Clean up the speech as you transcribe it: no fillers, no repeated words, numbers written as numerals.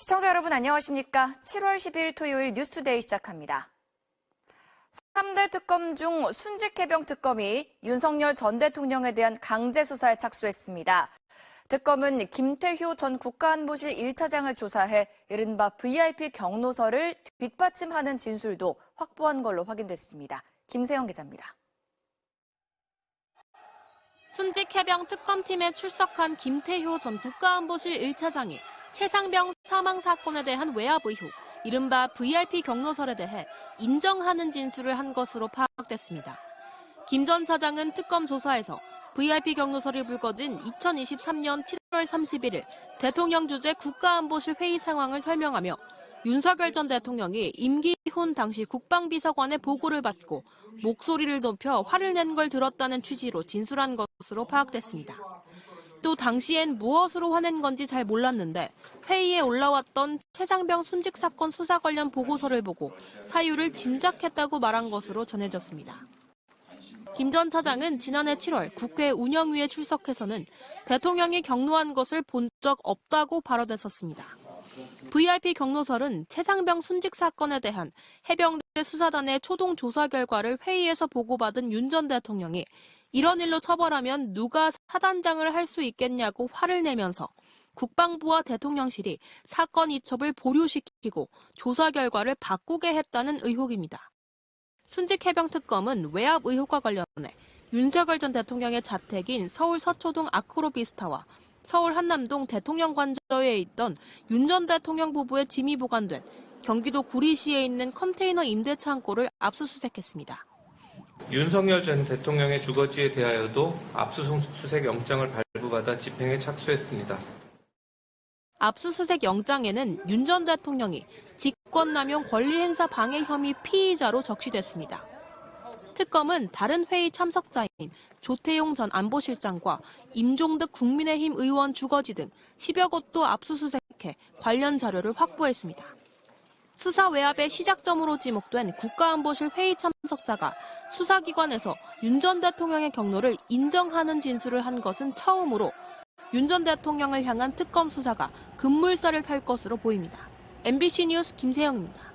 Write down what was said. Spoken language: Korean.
시청자 여러분 안녕하십니까? 7월 10일 토요일 뉴스투데이 시작합니다. 3대 특검 중 순직해병 특검이 윤석열 전 대통령에 대한 강제 수사에 착수했습니다. 특검은 김태효 전 국가안보실 1차장을 조사해 이른바 VIP 경로서를 뒷받침하는 진술도 확보한 걸로 확인됐습니다. 김세영 기자입니다. 순직해병 특검팀에 출석한 김태효 전 국가안보실 1차장이 최상병 사망 사건에 대한 외압 의혹, 이른바 VIP 경로설에 대해 인정하는 진술을 한 것으로 파악됐습니다. 김 전 차장은 특검 조사에서 VIP 경로설이 불거진 2023년 7월 31일 대통령 주재 국가안보실 회의 상황을 설명하며 윤석열 전 대통령이 임기훈 당시 국방비서관의 보고를 받고 목소리를 높여 화를 낸 걸 들었다는 취지로 진술한 것으로 파악됐습니다. 또 당시엔 무엇으로 화낸 건지 잘 몰랐는데 회의에 올라왔던 최상병 순직 사건 수사 관련 보고서를 보고 사유를 짐작했다고 말한 것으로 전해졌습니다. 김 전 차장은 지난해 7월 국회 운영위에 출석해서는 대통령이 경로한 것을 본 적 없다고 발언했었습니다. VIP 경로설은 최상병 순직 사건에 대한 해병대 수사단의 초동 조사 결과를 회의에서 보고받은 윤 전 대통령이 이런 일로 처벌하면 누가 사단장을 할 수 있겠냐고 화를 내면서 국방부와 대통령실이 사건 이첩을 보류시키고 조사 결과를 바꾸게 했다는 의혹입니다. 순직해병 특검은 외압 의혹과 관련해 윤석열 전 대통령의 자택인 서울 서초동 아크로비스타와 서울 한남동 대통령 관저에 있던 윤 전 대통령 부부의 짐이 보관된 경기도 구리시에 있는 컨테이너 임대 창고를 압수수색했습니다. 윤석열 전 대통령의 주거지에 대하여도 압수수색 영장을 발부받아 집행에 착수했습니다. 압수수색 영장에는 윤 전 대통령이 직권남용 권리행사 방해 혐의 피의자로 적시됐습니다. 특검은 다른 회의 참석자인 조태용 전 안보실장과 임종득 국민의힘 의원 주거지 등 10여 곳도 압수수색해 관련 자료를 확보했습니다. 수사 외압의 시작점으로 지목된 국가안보실 회의 참석자가 수사기관에서 윤 전 대통령의 경로를 인정하는 진술을 한 것은 처음으로 윤 전 대통령을 향한 특검 수사가 급물살을 탈 것으로 보입니다. MBC 뉴스 김세영입니다.